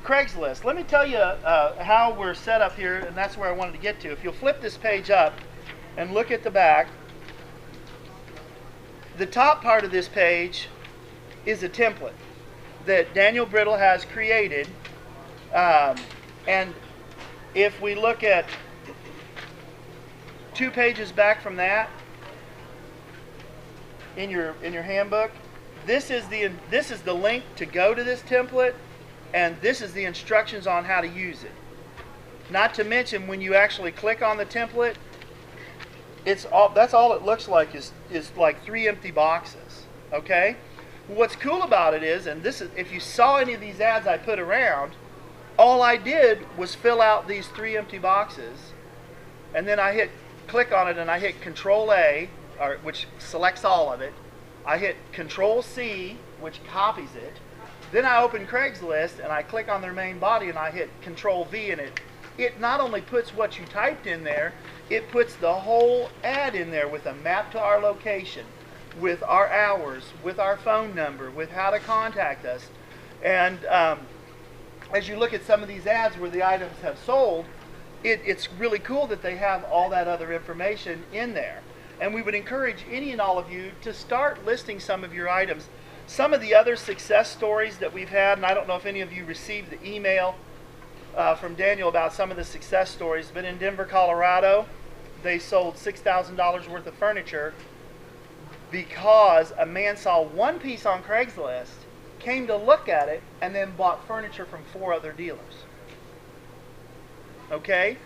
Craigslist. Let me tell you how we're set up here, and that's where I wanted to get to. If you'll flip this page up and look at the back, the top part of this page is a template that Daniel Brittle has created. And if we look at 2 pages back from that in your handbook, this is the link to go to this template, and this is the instructions on how to use it. Not to mention, when you actually click on the template, that's all it looks like is like 3 empty boxes. Okay? What's cool about it is, and this is, if you saw any of these ads I put around, all I did was fill out these 3 empty boxes, and then I click on it and I hit Control A, which selects all of it. I hit Control C, which copies it. Then I open Craigslist and I click on their main body and I hit Control V, and it not only puts what you typed in there, it puts the whole ad in there with a map to our location, with our hours, with our phone number, with how to contact us. And as you look at some of these ads where the items have sold, it's really cool that they have all that other information in there. And we would encourage any and all of you to start listing some of your items. Some of the other success stories that we've had, and I don't know if any of you received the email from Daniel about some of the success stories, but in Denver, Colorado, they sold $6,000 worth of furniture because a man saw one piece on Craigslist, came to look at it, and then bought furniture from 4 other dealers. Okay?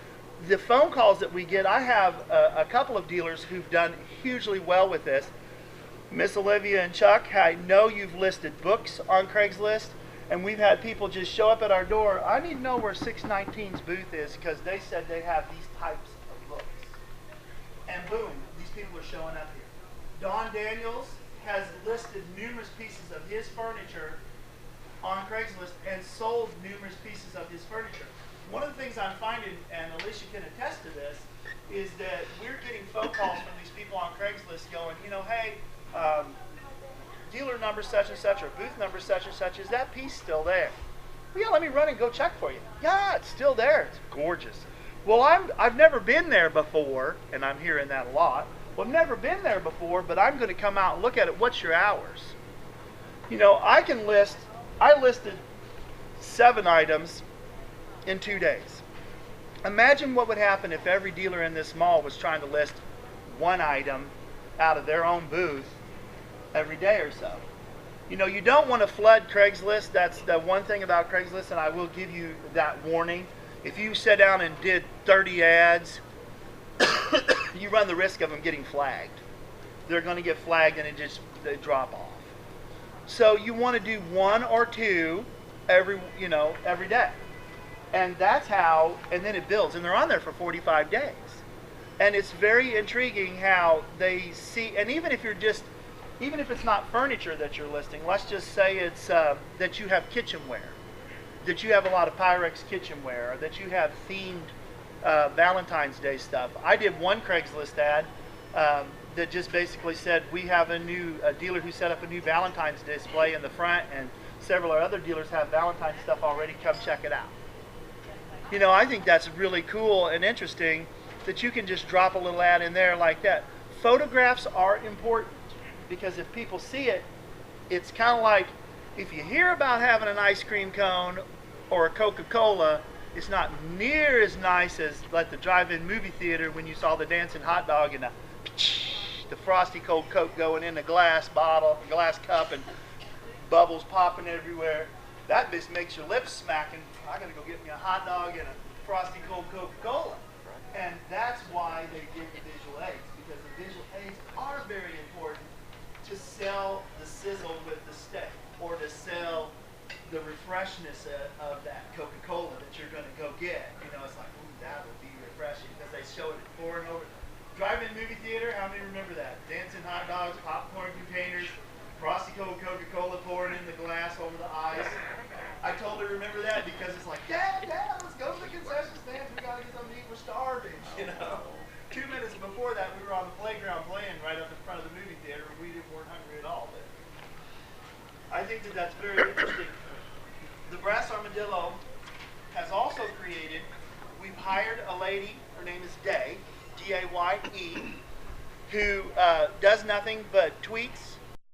The phone calls that we get, I have a couple of dealers who've done hugely well with this. Miss Olivia and Chuck, I know you've listed books on Craigslist, and we've had people just show up at our door. I need to know where 619's booth is because they said they have these types of books. And boom, these people are showing up here. Don Daniels has listed numerous pieces of his furniture on Craigslist and sold numerous pieces of his furniture. One of the things I'm finding, and Alicia can attest to this, is that we're getting phone calls from these people on Craigslist going, you know, hey, dealer number such and such or booth number such and such, is that piece still there? Well, yeah, let me run and go check for you. Yeah, it's still there. It's gorgeous. Well, I've never been there before, and I'm hearing that a lot. Well, I've never been there before, but I'm going to come out and look at it. What's your hours? You know, I listed 7 items in 2 days. Imagine what would happen if every dealer in this mall was trying to list 1 item out of their own booth every day or so. You know, you don't want to flood Craigslist. That's the one thing about Craigslist, and I will give you that warning. If you sit down and did 30 ads, you run the risk of them getting flagged. They're going to get flagged and they drop off. So you want to do 1 or 2 every day. And that's how, and then it builds. And they're on there for 45 days. And it's very intriguing how they see, and even if it's not furniture that you're listing, let's just say it's that you have kitchenware, that you have a lot of Pyrex kitchenware, or that you have themed Valentine's Day stuff. I did one Craigslist ad that just basically said we have a dealer who set up a new Valentine's display in the front, and several other dealers have Valentine's stuff already. Come check it out. You know, I think that's really cool and interesting that you can just drop a little ad in there like that. Photographs are important because if people see it, it's kind of like if you hear about having an ice cream cone or a Coca-Cola, it's not near as nice as like the drive-in movie theater when you saw the dancing hot dog and the frosty cold Coke going in the glass bottle, glass cup, and bubbles popping everywhere. That just makes your lips smacking. I gotta go get me a hot dog and a frosty cold Coca-Cola. And that's why they did the visual aids, because the visual aids are very important to sell the sizzle with the steak, or to sell the refreshness of that Coca-Cola that you're going to go get. You know, it's like, ooh, that would be refreshing, because they show it pouring over. Drive-in movie theater, how many remember that? Dancing hot dogs, popcorn containers, frosty cold Coca-Cola pouring in the glass over the ice. I totally remember that because it's like, Dad, let's go to the concession stands. We got to get something to eat. We're starving, you know. 2 minutes before that, we were on the playground playing right up in front of the movie theater. We weren't hungry at all. But I think that that's very interesting. The brass armadillo lady, her name is Day, D-A-Y-E, who does nothing but tweets